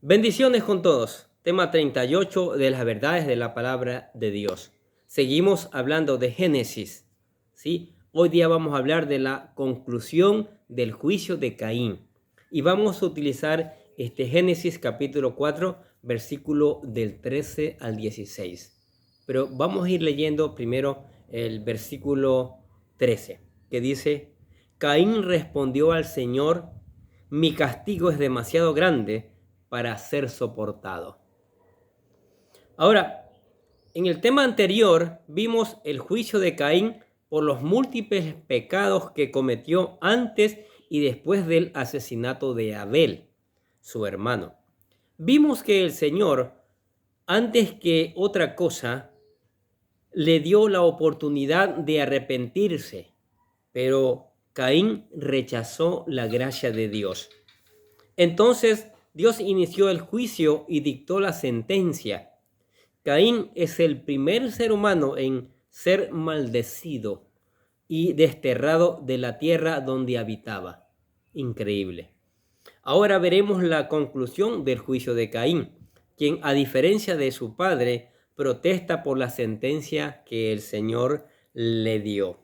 Bendiciones con todos. Tema 38 de las verdades de la palabra de Dios. Seguimos hablando de Génesis, ¿sí? Hoy día vamos a hablar de la conclusión del juicio de Caín. Y vamos a utilizar Génesis capítulo 4, versículo del 13 al 16. Pero vamos a ir leyendo primero el versículo 13, que dice: Caín respondió al Señor: mi castigo es demasiado grande para ser soportado. Ahora, en el tema anterior vimos el juicio de Caín por los múltiples pecados que cometió antes y después del asesinato de Abel, su hermano. Vimos que el Señor, antes que otra cosa, le dio la oportunidad de arrepentirse, pero Caín rechazó la gracia de Dios. Entonces Dios inició el juicio y dictó la sentencia. Caín es el primer ser humano en ser maldecido y desterrado de la tierra donde habitaba. Increíble. Ahora veremos la conclusión del juicio de Caín, quien, a diferencia de su padre, protesta por la sentencia que el Señor le dio.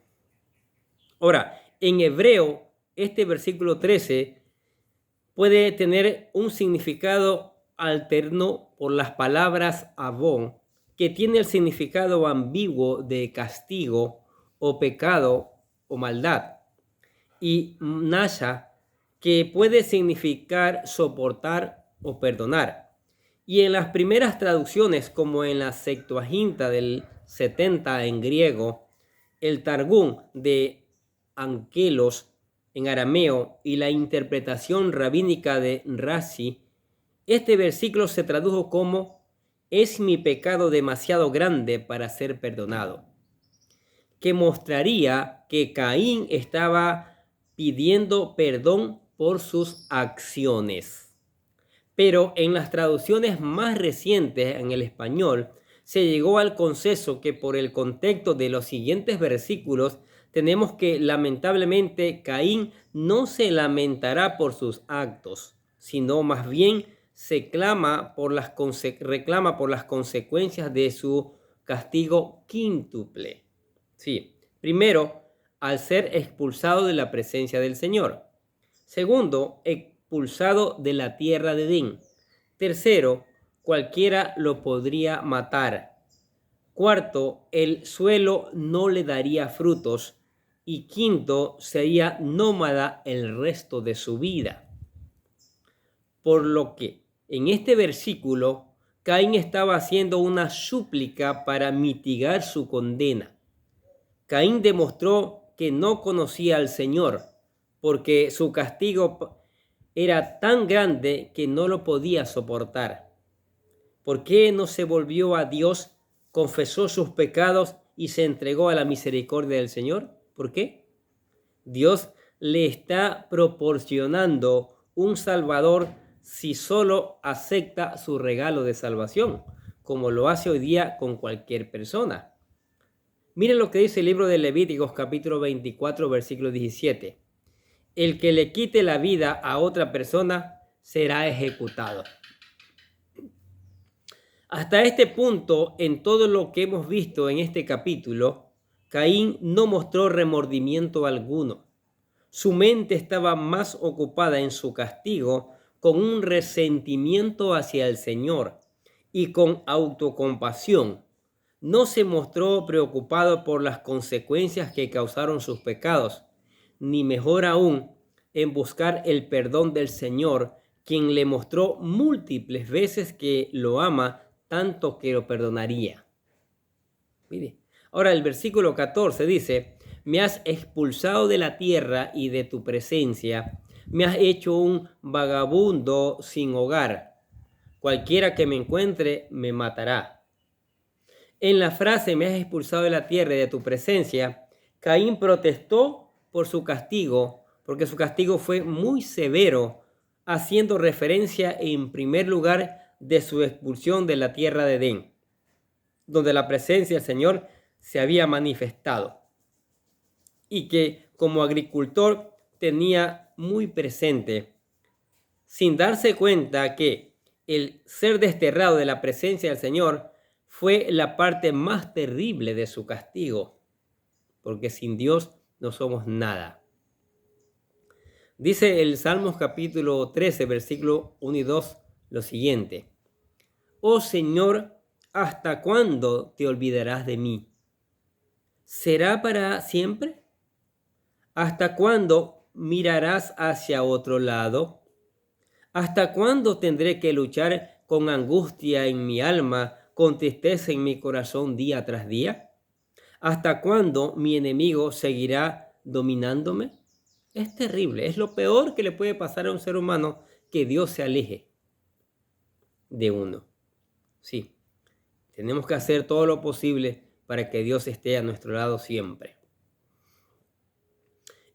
Ahora, en hebreo, este versículo 13 puede tener un significado alterno por las palabras avon, que tiene el significado ambiguo de castigo o pecado o maldad, y nasha, que puede significar soportar o perdonar. Y en las primeras traducciones, como en la Septuaginta del 70 en griego, el Targum de Ankelos en arameo y la interpretación rabínica de Rashi, este versículo se tradujo como: es mi pecado demasiado grande para ser perdonado, que mostraría que Caín estaba pidiendo perdón por sus acciones. Pero en las traducciones más recientes en el español se llegó al consenso que, por el contexto de los siguientes versículos, tenemos que lamentablemente Caín no se lamentará por sus actos, sino más bien reclama por las consecuencias de su castigo quíntuple. Sí, primero, al ser expulsado de la presencia del Señor. Segundo, expulsado de la tierra de Edén. Tercero, cualquiera lo podría matar. Cuarto, el suelo no le daría frutos. Y quinto, sería nómada el resto de su vida. Por lo que en este versículo, Caín estaba haciendo una súplica para mitigar su condena. Caín demostró que no conocía al Señor, porque su castigo era tan grande que no lo podía soportar. ¿Por qué no se volvió a Dios, confesó sus pecados y se entregó a la misericordia del Señor? ¿Por qué? Dios le está proporcionando un Salvador si solo acepta su regalo de salvación, como lo hace hoy día con cualquier persona. Miren lo que dice el libro de Levíticos capítulo 24, versículo 17. El que le quite la vida a otra persona será ejecutado. Hasta este punto, en todo lo que hemos visto en este capítulo, Caín no mostró remordimiento alguno. Su mente estaba más ocupada en su castigo, con un resentimiento hacia el Señor y con autocompasión. No se mostró preocupado por las consecuencias que causaron sus pecados, ni mejor aún, en buscar el perdón del Señor, quien le mostró múltiples veces que lo ama tanto que lo perdonaría. Mire, ahora el versículo 14 dice: me has expulsado de la tierra y de tu presencia, me has hecho un vagabundo sin hogar. Cualquiera que me encuentre me matará. En la frase me has expulsado de la tierra y de tu presencia, Caín protestó por su castigo, porque su castigo fue muy severo, haciendo referencia en primer lugar de su expulsión de la tierra de Edén, donde la presencia del Señor se había manifestado y que como agricultor tenía muy presente, sin darse cuenta que el ser desterrado de la presencia del Señor fue la parte más terrible de su castigo, porque sin Dios no somos nada. Dice el Salmos capítulo 13, versículo 1 y 2 lo siguiente: Oh Señor, ¿hasta cuándo te olvidarás de mí? ¿Será para siempre? ¿Hasta cuándo mirarás hacia otro lado? ¿Hasta cuándo tendré que luchar con angustia en mi alma, con tristeza en mi corazón día tras día? ¿Hasta cuándo mi enemigo seguirá dominándome? Es terrible, es lo peor que le puede pasar a un ser humano, que Dios se aleje de uno. Sí, tenemos que hacer todo lo posible para que Dios esté a nuestro lado siempre.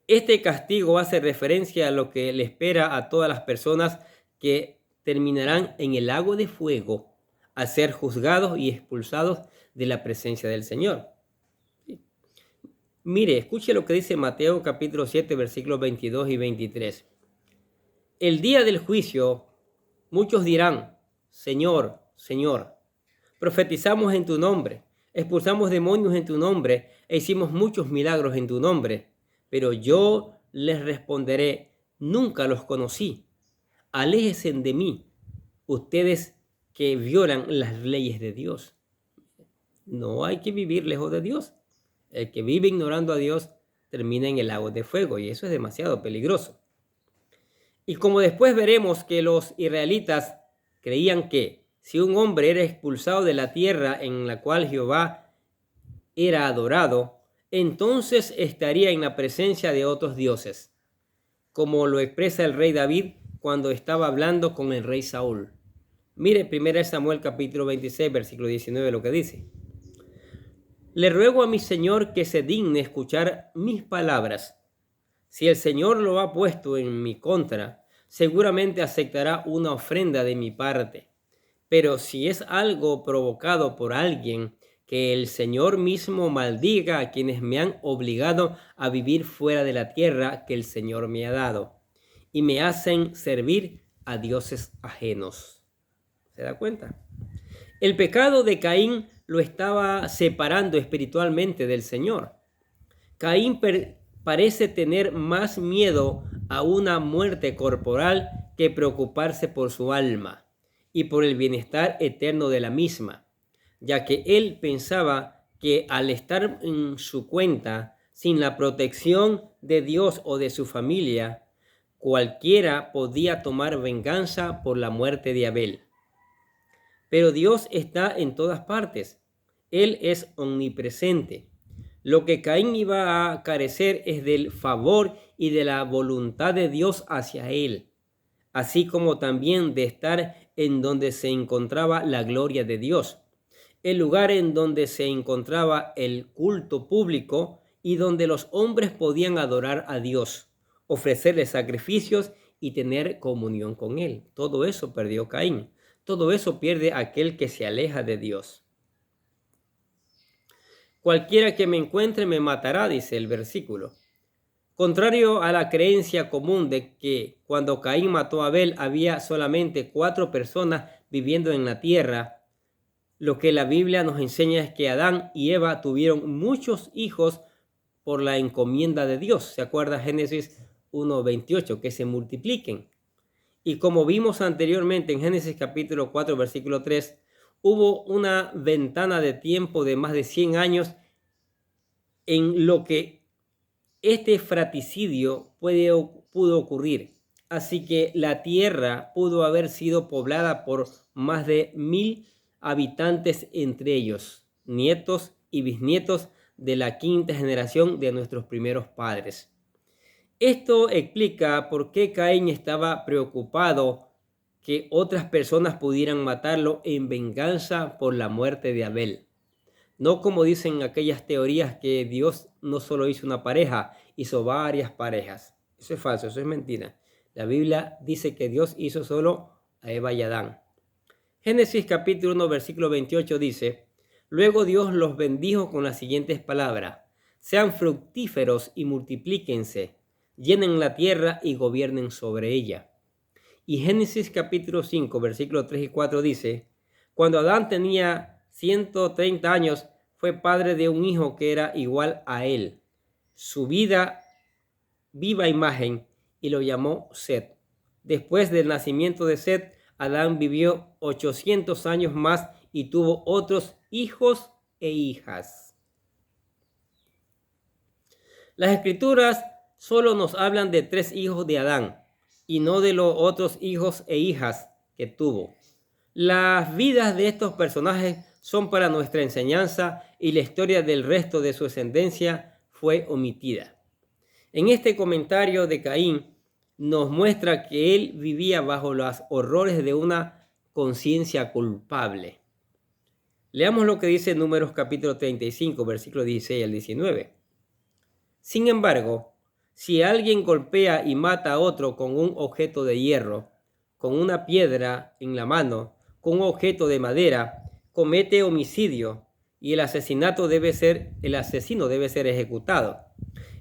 Este castigo hace referencia a lo que le espera a todas las personas que terminarán en el lago de fuego al ser juzgados y expulsados de la presencia del Señor. ¿Sí? Mire, escuche lo que dice Mateo capítulo 7, versículos 22 y 23. El día del juicio, muchos dirán: Señor, Señor, profetizamos en tu nombre, expulsamos demonios en tu nombre e hicimos muchos milagros en tu nombre. Pero yo les responderé: nunca los conocí. Aléjense de mí, ustedes que violan las leyes de Dios. No hay que vivir lejos de Dios. El que vive ignorando a Dios termina en el lago de fuego, y eso es demasiado peligroso. Y como después veremos que los israelitas creían que si un hombre era expulsado de la tierra en la cual Jehová era adorado, entonces estaría en la presencia de otros dioses, como lo expresa el rey David cuando estaba hablando con el rey Saúl. Mire 1 Samuel capítulo 26, versículo 19, lo que dice: Le ruego a mi Señor que se digne escuchar mis palabras. Si el Señor lo ha puesto en mi contra, seguramente aceptará una ofrenda de mi parte. Pero si es algo provocado por alguien, que el Señor mismo maldiga a quienes me han obligado a vivir fuera de la tierra que el Señor me ha dado, y me hacen servir a dioses ajenos. ¿Se da cuenta? El pecado de Caín lo estaba separando espiritualmente del Señor. Caín parece tener más miedo a una muerte corporal que preocuparse por su alma y por el bienestar eterno de la misma, ya que él pensaba que al estar en su cuenta, sin la protección de Dios o de su familia, cualquiera podía tomar venganza por la muerte de Abel. Pero Dios está en todas partes. Él es omnipresente. Lo que Caín iba a carecer es del favor y de la voluntad de Dios hacia él, así como también de estar en donde se encontraba la gloria de Dios, el lugar en donde se encontraba el culto público y donde los hombres podían adorar a Dios, ofrecerle sacrificios y tener comunión con Él. Todo eso perdió Caín. Todo eso pierde aquel que se aleja de Dios. Cualquiera que me encuentre me matará, dice el versículo. Contrario a la creencia común de que cuando Caín mató a Abel había solamente 4 personas viviendo en la tierra, lo que la Biblia nos enseña es que Adán y Eva tuvieron muchos hijos por la encomienda de Dios. ¿Se acuerda Génesis 1:28? Que se multipliquen. Y como vimos anteriormente en Génesis capítulo 4, versículo 3, hubo una ventana de tiempo de más de 100 años en lo que este fratricidio pudo ocurrir. Así que la tierra pudo haber sido poblada por más de 1000 habitantes, entre ellos nietos y bisnietos de la 5ª generación de nuestros primeros padres. Esto explica por qué Caín estaba preocupado que otras personas pudieran matarlo en venganza por la muerte de Abel. No como dicen aquellas teorías que Dios no solo hizo una pareja, hizo varias parejas. Eso es falso, eso es mentira. La Biblia dice que Dios hizo solo a Eva y Adán. Génesis capítulo 1, versículo 28 dice: Luego Dios los bendijo con las siguientes palabras: Sean fructíferos y multiplíquense, llenen la tierra y gobiernen sobre ella. Y Génesis capítulo 5, versículos 3 y 4 dice, cuando Adán tenía 130 años, fue padre de un hijo que era igual a él, su viva imagen, y lo llamó Set. Después del nacimiento de Set, Adán vivió 800 años más y tuvo otros hijos e hijas. Las escrituras solo nos hablan de 3 hijos de Adán y no de los otros hijos e hijas que tuvo. Las vidas de estos personajes son para nuestra enseñanza y la historia del resto de su descendencia fue omitida. En este comentario de Caín nos muestra que él vivía bajo los horrores de una conciencia culpable. Leamos lo que dice Números capítulo 35, versículos 16 al 19. Sin embargo, si alguien golpea y mata a otro con un objeto de hierro, con una piedra en la mano, con un objeto de madera, comete homicidio y el asesino debe ser ejecutado.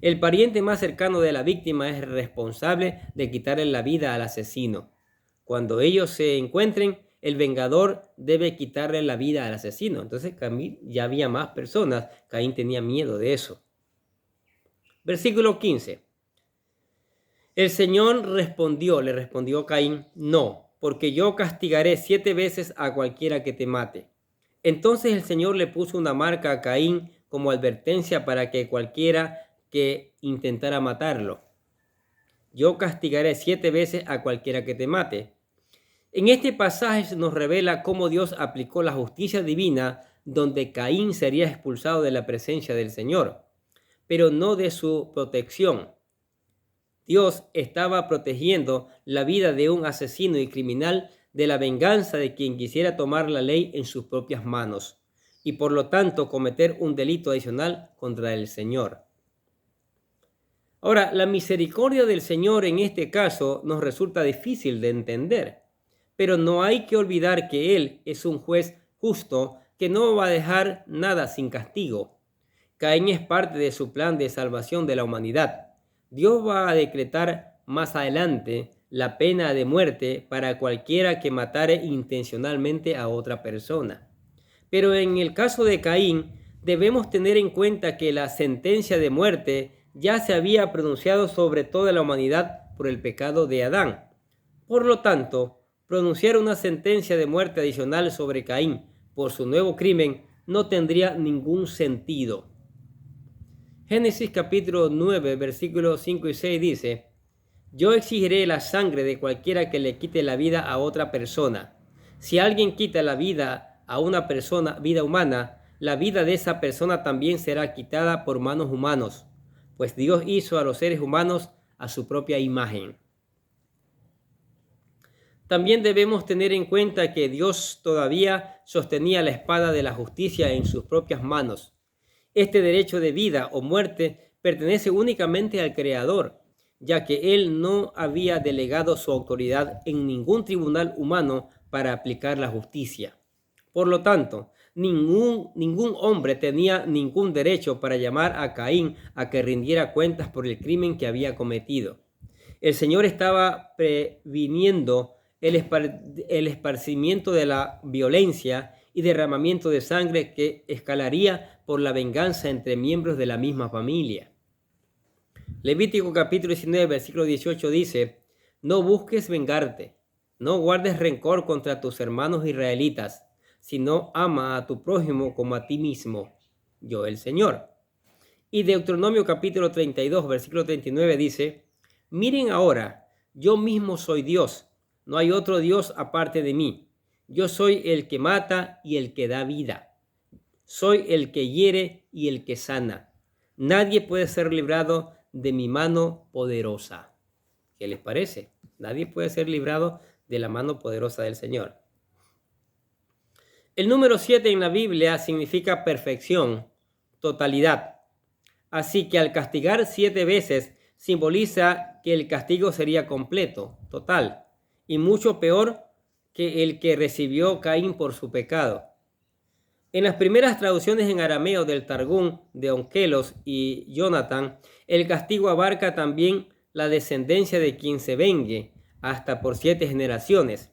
El pariente más cercano de la víctima es el responsable de quitarle la vida al asesino. Cuando ellos se encuentren, el vengador debe quitarle la vida al asesino. Entonces ya había más personas. Caín tenía miedo de eso. Versículo 15. El Señor le respondió Caín, no, porque yo castigaré 7 veces a cualquiera que te mate. Entonces el Señor le puso una marca a Caín como advertencia para que cualquiera que intentara matarlo. Yo castigaré 7 veces a cualquiera que te mate. En este pasaje nos revela cómo Dios aplicó la justicia divina, donde Caín sería expulsado de la presencia del Señor, pero no de su protección. Dios estaba protegiendo la vida de un asesino y criminal de la venganza de quien quisiera tomar la ley en sus propias manos y por lo tanto cometer un delito adicional contra el Señor. Ahora, la misericordia del Señor en este caso nos resulta difícil de entender, pero no hay que olvidar que Él es un juez justo que no va a dejar nada sin castigo. Caín es parte de su plan de salvación de la humanidad. Dios va a decretar más adelante la pena de muerte para cualquiera que matare intencionalmente a otra persona. Pero en el caso de Caín, debemos tener en cuenta que la sentencia de muerte ya se había pronunciado sobre toda la humanidad por el pecado de Adán. Por lo tanto, pronunciar una sentencia de muerte adicional sobre Caín por su nuevo crimen no tendría ningún sentido. Génesis capítulo 9, versículos 5 y 6 dice, yo exigiré la sangre de cualquiera que le quite la vida a otra persona. Si alguien quita la vida a una persona, vida humana, la vida de esa persona también será quitada por manos humanos, pues Dios hizo a los seres humanos a su propia imagen. También debemos tener en cuenta que Dios todavía sostenía la espada de la justicia en sus propias manos. Este derecho de vida o muerte pertenece únicamente al Creador, ya que Él no había delegado su autoridad en ningún tribunal humano para aplicar la justicia. Por lo tanto, ningún hombre tenía ningún derecho para llamar a Caín a que rindiera cuentas por el crimen que había cometido. El Señor estaba previniendo el esparcimiento de la violencia y derramamiento de sangre que escalaría por la venganza entre miembros de la misma familia. Levítico capítulo 19, versículo 18 dice, no busques vengarte, no guardes rencor contra tus hermanos israelitas, sino ama a tu prójimo como a ti mismo, yo el Señor. Y Deuteronomio capítulo 32, versículo 39 dice, miren ahora, yo mismo soy Dios, no hay otro Dios aparte de mí. Yo soy el que mata y el que da vida. Soy el que hiere y el que sana. Nadie puede ser librado de mi mano poderosa. ¿Qué les parece? Nadie puede ser librado de la mano poderosa del Señor. El número 7 en la Biblia significa perfección, totalidad. Así que al castigar 7 veces simboliza que el castigo sería completo, total, y mucho peor que el que recibió Caín por su pecado. En las primeras traducciones en arameo del Targum de Onkelos y Jonathan, el castigo abarca también la descendencia de quien se vengue hasta por 7 generaciones.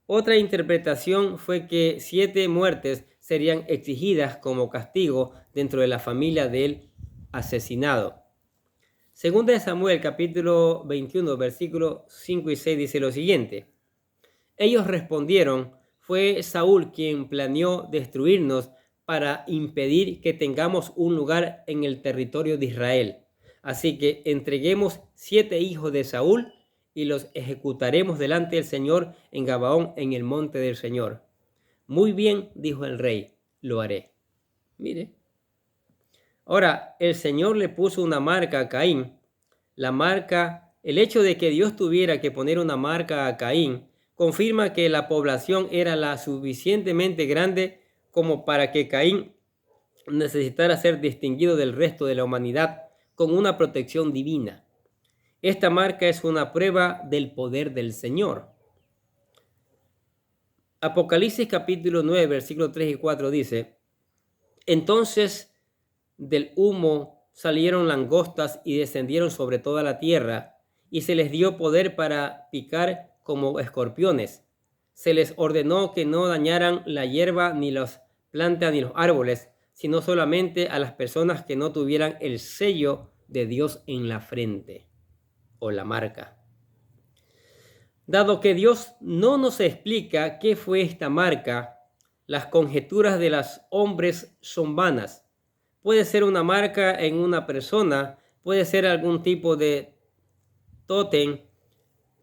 Otra interpretación fue que 7 muertes serían exigidas como castigo dentro de la familia del asesinado. Segunda de Samuel, capítulo 21, versículos 5 y 6 dice lo siguiente: ellos respondieron: fue Saúl quien planeó destruirnos para impedir que tengamos un lugar en el territorio de Israel. Así que entreguemos 7 hijos de Saúl y los ejecutaremos delante del Señor en Gabaón, en el monte del Señor. Muy bien, dijo el rey, lo haré. Mire. Ahora, el Señor le puso una marca a Caín. La marca, el hecho de que Dios tuviera que poner una marca a Caín, confirma que la población era la suficientemente grande como para que Caín necesitara ser distinguido del resto de la humanidad con una protección divina. Esta marca es una prueba del poder del Señor. Apocalipsis capítulo 9, versículos 3 y 4 dice: entonces del humo salieron langostas y descendieron sobre toda la tierra, y se les dio poder para picar como escorpiones. Se les ordenó que no dañaran la hierba, ni las plantas, ni los árboles, sino solamente a las personas que no tuvieran el sello de Dios en la frente o la marca. Dado que Dios no nos explica qué fue esta marca, las conjeturas de los hombres son vanas. Puede ser una marca en una persona, puede ser algún tipo de tótem,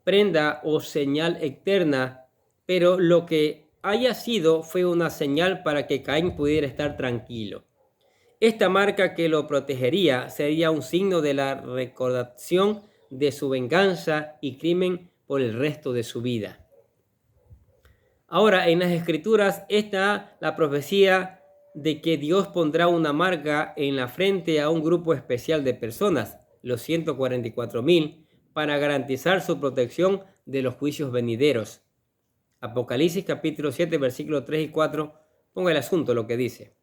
prenda o señal externa, pero lo que haya sido fue una señal para que Caín pudiera estar tranquilo. Esta marca que lo protegería sería un signo de la recordación de su venganza y crimen por el resto de su vida. Ahora, en las Escrituras está la profecía de que Dios pondrá una marca en la frente a un grupo especial de personas, los 144,000, para garantizar su protección de los juicios venideros. Apocalipsis capítulo 7, versículos 3 y 4, ponga el asunto lo que dice: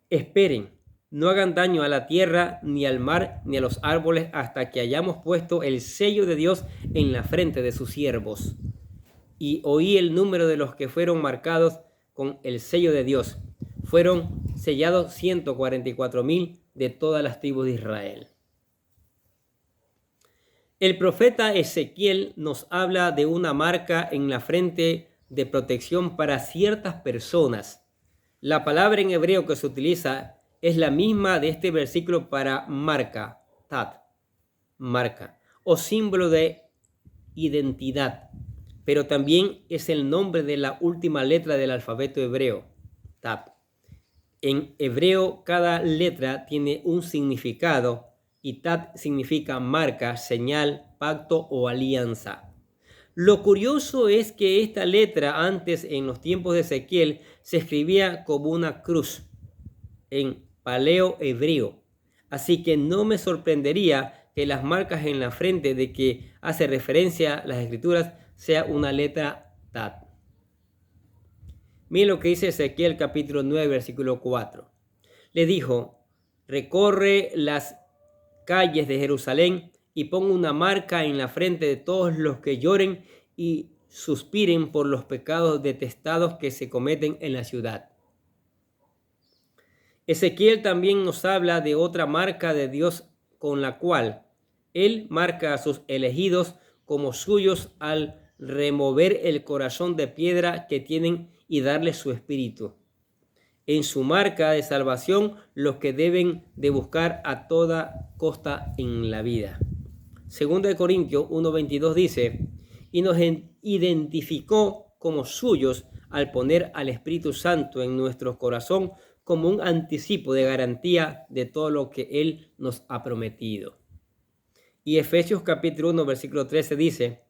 esperen, no hagan daño a la tierra, ni al mar, ni a los árboles, hasta que hayamos puesto el sello de Dios en la frente de sus siervos. Y oí el número de los que fueron marcados con el sello de Dios. Fueron sellados 144,000 de todas las tribus de Israel. El profeta Ezequiel nos habla de una marca en la frente de protección para ciertas personas. La palabra en hebreo que se utiliza es la misma de este versículo para marca, tat, marca, o símbolo de identidad, pero también es el nombre de la última letra del alfabeto hebreo, tat. En hebreo cada letra tiene un significado y tat significa marca, señal, pacto o alianza. Lo curioso es que esta letra antes, en los tiempos de Ezequiel, se escribía como una cruz en paleo hebreo. Así que no me sorprendería que las marcas en la frente de que hace referencia las Escrituras sea una letra tat. Miren lo que dice Ezequiel capítulo 9, versículo 4. Le dijo: recorre las calles de Jerusalén y pon una marca en la frente de todos los que lloren y suspiren por los pecados detestados que se cometen en la ciudad. Ezequiel también nos habla de otra marca de Dios con la cual Él marca a sus elegidos como suyos al remover el corazón de piedra que tienen y darles su espíritu. En su marca de salvación, los que deben de buscar a toda costa en la vida. Segunda de Corintios 1:22 dice: y nos identificó como suyos al poner al Espíritu Santo en nuestro corazón como un anticipo de garantía de todo lo que Él nos ha prometido. Y Efesios capítulo 1, versículo 13 dice: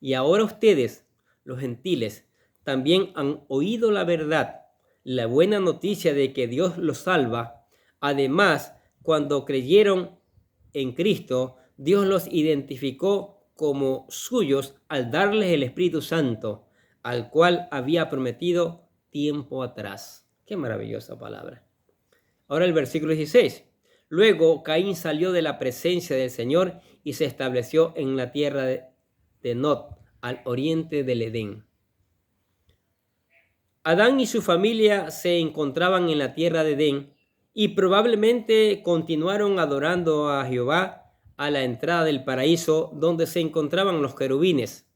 y ahora ustedes, los gentiles, también han oído la verdad, la buena noticia de que Dios los salva. Además, cuando creyeron en Cristo, Dios los identificó como suyos al darles el Espíritu Santo, al cual había prometido tiempo atrás. Qué maravillosa palabra. Ahora el versículo 16. Luego Caín salió de la presencia del Señor y se estableció en la tierra de Nod, al oriente del Edén. Adán y su familia se encontraban en la tierra de Edén y probablemente continuaron adorando a Jehová a la entrada del paraíso donde se encontraban los querubines.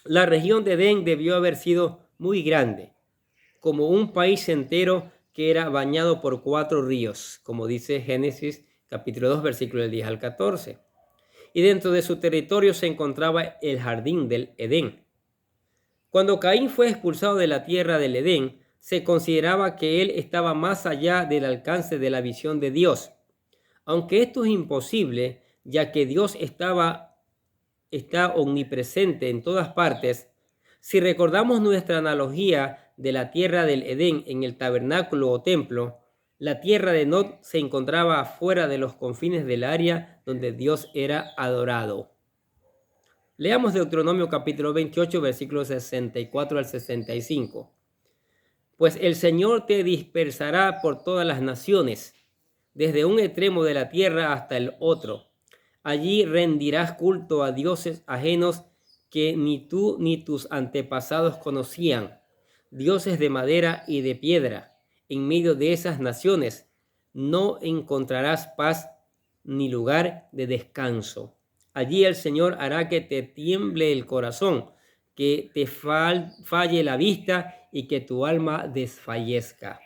La región de Edén debió haber sido muy grande, como un país entero que era bañado por 4 ríos, como dice Génesis capítulo 2, versículo del 10 al 14. Y dentro de su territorio se encontraba el jardín del Edén. Cuando Caín fue expulsado de la tierra del Edén, se consideraba que él estaba más allá del alcance de la visión de Dios. Aunque esto es imposible, ya que Dios está omnipresente en todas partes, si recordamos nuestra analogía de la tierra del Edén en el tabernáculo o templo, la tierra de Nod se encontraba fuera de los confines del área donde Dios era adorado. Leamos Deuteronomio capítulo 28, versículos 64 al 65. Pues el Señor te dispersará por todas las naciones, desde un extremo de la tierra hasta el otro. Allí rendirás culto a dioses ajenos que ni tú ni tus antepasados conocían, dioses de madera y de piedra. En medio de esas naciones no encontrarás paz ni lugar de descanso. Allí el Señor hará que te tiemble el corazón, que te falle la vista y que tu alma desfallezca.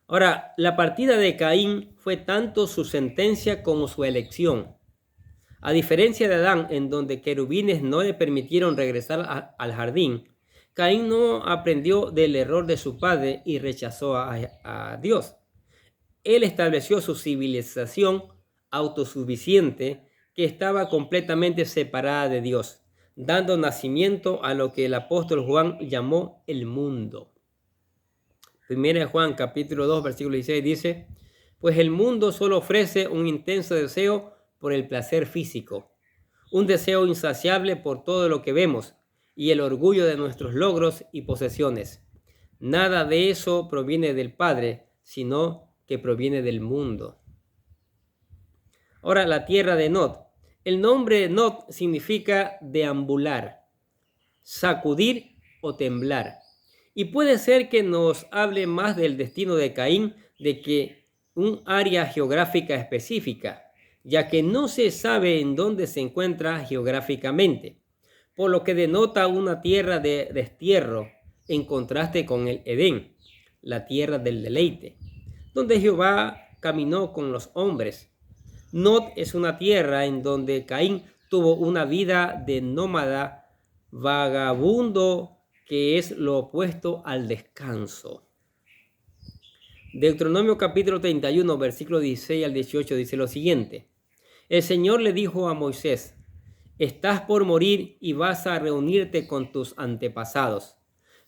Ahora, la partida de Caín fue tanto su sentencia como su elección. A diferencia de Adán, en donde querubines no le permitieron regresar al jardín, Caín no aprendió del error de su padre y rechazó a Dios. Él estableció su civilización autosuficiente que estaba completamente separada de Dios, dando nacimiento a lo que el apóstol Juan llamó el mundo. Primera de Juan capítulo 2 versículo 16 dice: pues el mundo solo ofrece un intenso deseo por el placer físico, un deseo insaciable por todo lo que vemos y el orgullo de nuestros logros y posesiones. Nada de eso proviene del Padre, sino que proviene del mundo. Ahora, la tierra de Nod. El nombre Nod significa deambular, sacudir o temblar. Y puede ser que nos hable más del destino de Caín de que un área geográfica específica, ya que no se sabe en dónde se encuentra geográficamente, por lo que denota una tierra de destierro en contraste con el Edén, la tierra del deleite, donde Jehová caminó con los hombres. Nod es una tierra en donde Caín tuvo una vida de nómada, vagabundo, que es lo opuesto al descanso. Deuteronomio capítulo 31, versículo 16 al 18 dice lo siguiente: el Señor le dijo a Moisés: estás por morir y vas a reunirte con tus antepasados.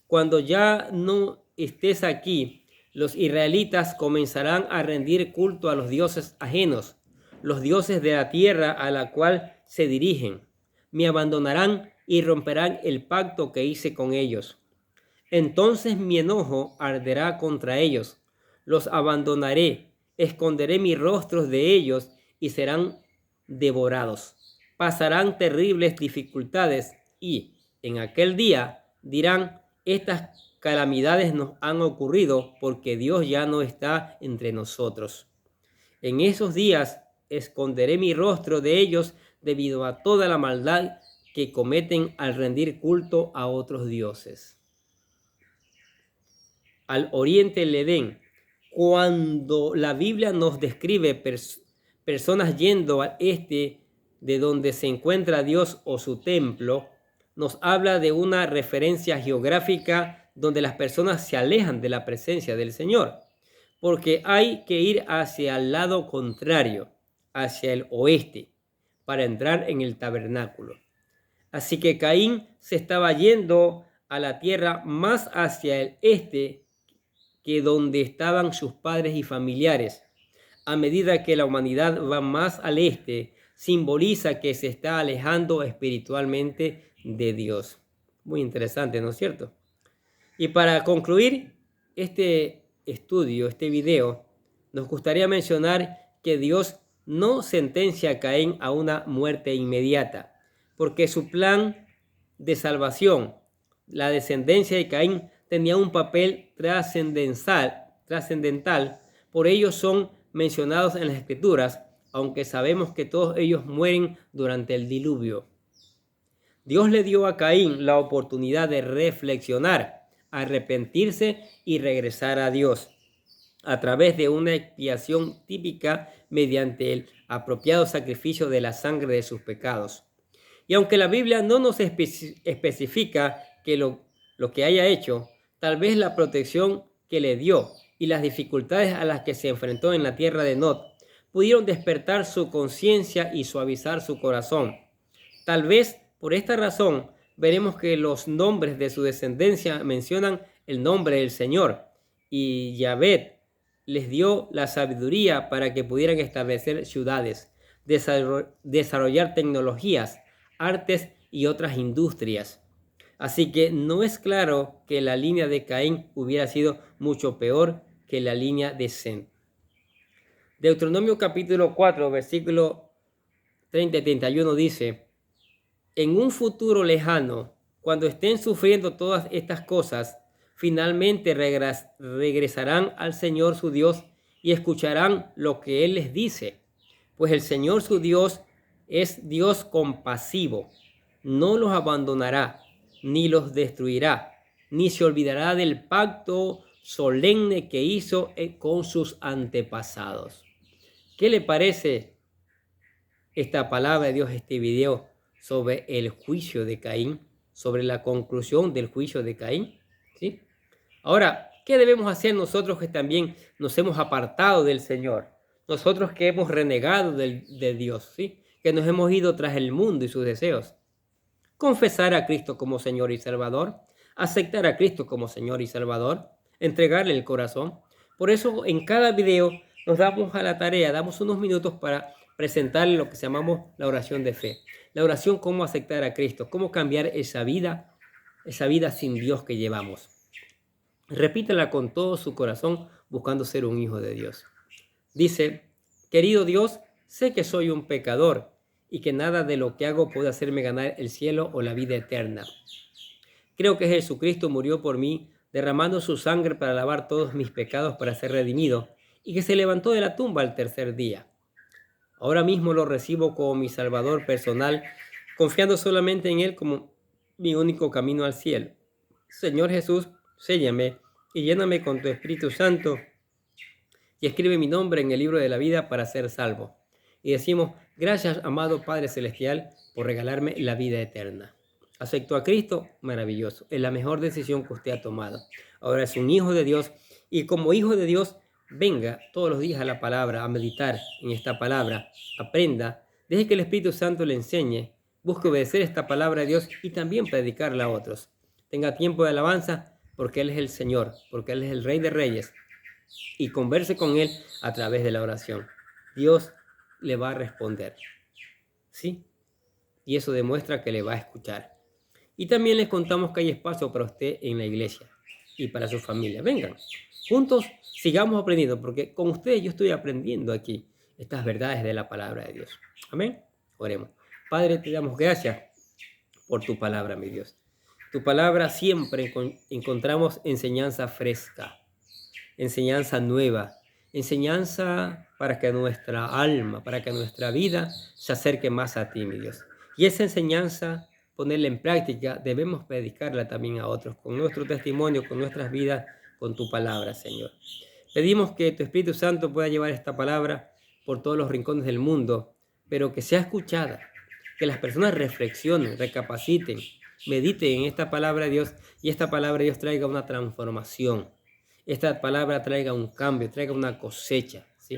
Cuando ya no estés aquí, los israelitas comenzarán a rendir culto a los dioses ajenos, los dioses de la tierra a la cual se dirigen. Me abandonarán y romperán el pacto que hice con ellos. Entonces mi enojo arderá contra ellos. Los abandonaré, esconderé mis rostros de ellos y serán devorados. Pasarán terribles dificultades y en aquel día dirán: estas calamidades nos han ocurrido porque Dios ya no está entre nosotros. En esos días esconderé mi rostro de ellos debido a toda la maldad que cometen al rendir culto a otros dioses. Al oriente del Edén, cuando la Biblia nos describe personas yendo al este de donde se encuentra Dios o su templo, nos habla de una referencia geográfica donde las personas se alejan de la presencia del Señor, porque hay que ir hacia el lado contrario, hacia el oeste, para entrar en el tabernáculo. Así que Caín se estaba yendo a la tierra más hacia el este que donde estaban sus padres y familiares. A medida que la humanidad va más al este, simboliza que se está alejando espiritualmente de Dios. Muy interesante, ¿no es cierto? Y para concluir este estudio, este video, nos gustaría mencionar que Dios no sentencia a Caín a una muerte inmediata, porque su plan de salvación, la descendencia de Caín, tenía un papel trascendental. Por ello son mencionados en las Escrituras, aunque sabemos que todos ellos mueren durante el diluvio. Dios le dio a Caín la oportunidad de reflexionar, arrepentirse y regresar a Dios a través de una expiación típica mediante el apropiado sacrificio de la sangre de sus pecados. Y aunque la Biblia no nos especifica que lo que haya hecho, tal vez la protección que le dio y las dificultades a las que se enfrentó en la tierra de Nod pudieron despertar su conciencia y suavizar su corazón. Tal vez por esta razón veremos que los nombres de su descendencia mencionan el nombre del Señor, y Yahvé les dio la sabiduría para que pudieran establecer ciudades, desarrollar tecnologías, artes y otras industrias. Así que no es claro que la línea de Caín hubiera sido mucho peor que la línea de Sem. Deuteronomio capítulo 4, versículo 30 y 31 dice: en un futuro lejano, cuando estén sufriendo todas estas cosas, finalmente regresarán al Señor su Dios y escucharán lo que Él les dice. Pues el Señor su Dios es Dios compasivo, no los abandonará, ni los destruirá, ni se olvidará del pacto solemne que hizo con sus antepasados. ¿Qué le parece esta palabra de Dios, este video sobre el juicio de Caín, sobre la conclusión del juicio de Caín? ¿Sí? Ahora, ¿qué debemos hacer nosotros que también nos hemos apartado del Señor? Nosotros que hemos renegado de Dios, ¿sí? Que nos hemos ido tras el mundo y sus deseos. Confesar a Cristo como Señor y Salvador, aceptar a Cristo como Señor y Salvador, entregarle el corazón. Por eso en cada video nos damos a la tarea, damos unos minutos para presentarle lo que llamamos la oración de fe. La oración, cómo aceptar a Cristo, cómo cambiar esa vida sin Dios que llevamos. Repítela con todo su corazón, buscando ser un hijo de Dios. Dice: querido Dios, sé que soy un pecador y que nada de lo que hago puede hacerme ganar el cielo o la vida eterna. Creo que Jesucristo murió por mí, derramando su sangre para lavar todos mis pecados, para ser redimido, y que se levantó de la tumba al tercer día. Ahora mismo lo recibo como mi Salvador personal, confiando solamente en Él como mi único camino al cielo. Señor Jesús, séllame y lléname con tu Espíritu Santo y escribe mi nombre en el libro de la vida para ser salvo. Y decimos: gracias, amado Padre Celestial, por regalarme la vida eterna. Acepto a Cristo, maravilloso. Es la mejor decisión que usted ha tomado. Ahora es un hijo de Dios, y como hijo de Dios, venga todos los días a la palabra, a meditar en esta palabra, aprenda, deje que el Espíritu Santo le enseñe, busque obedecer esta palabra de Dios y también predicarla a otros. Tenga tiempo de alabanza, porque Él es el Señor, porque Él es el Rey de Reyes, y converse con Él a través de la oración. Dios le va a responder, ¿sí? Y eso demuestra que le va a escuchar. Y también les contamos que hay espacio para usted en la iglesia y para su familia. Vengan, juntos sigamos aprendiendo, porque con ustedes yo estoy aprendiendo aquí estas verdades de la palabra de Dios. Amén. Oremos. Padre, te damos gracias por tu palabra, mi Dios. Tu palabra siempre encontramos enseñanza fresca, enseñanza nueva, enseñanza para que nuestra alma, para que nuestra vida se acerque más a ti, mi Dios. Y esa enseñanza, ponerla en práctica, debemos predicarla también a otros, con nuestro testimonio, con nuestras vidas, con tu palabra, Señor. Pedimos que tu Espíritu Santo pueda llevar esta palabra por todos los rincones del mundo, pero que sea escuchada, que las personas reflexionen, recapaciten, mediten en esta palabra de Dios, y esta palabra de Dios traiga una transformación. Esta palabra traiga un cambio, traiga una cosecha, ¿sí?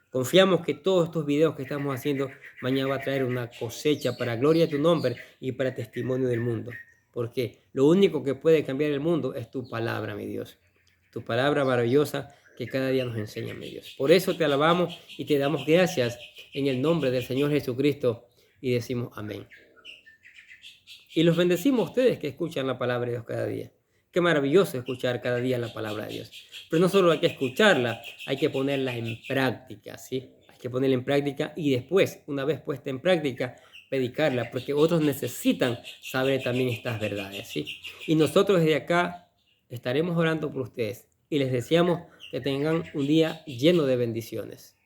Confiamos que todos estos videos que estamos haciendo mañana va a traer una cosecha para gloria de tu nombre y para testimonio del mundo. Porque lo único que puede cambiar el mundo es tu palabra, mi Dios. Tu palabra maravillosa que cada día nos enseña, mi Dios. Por eso te alabamos y te damos gracias en el nombre del Señor Jesucristo y decimos amén. Y los bendecimos a ustedes que escuchan la palabra de Dios cada día. Qué maravilloso escuchar cada día la palabra de Dios. Pero no solo hay que escucharla, hay que ponerla en práctica, ¿sí? hay que ponerla en práctica y después, una vez puesta en práctica, predicarla, porque otros necesitan saber también estas verdades, ¿sí? Y nosotros desde acá estaremos orando por ustedes y les deseamos que tengan un día lleno de bendiciones.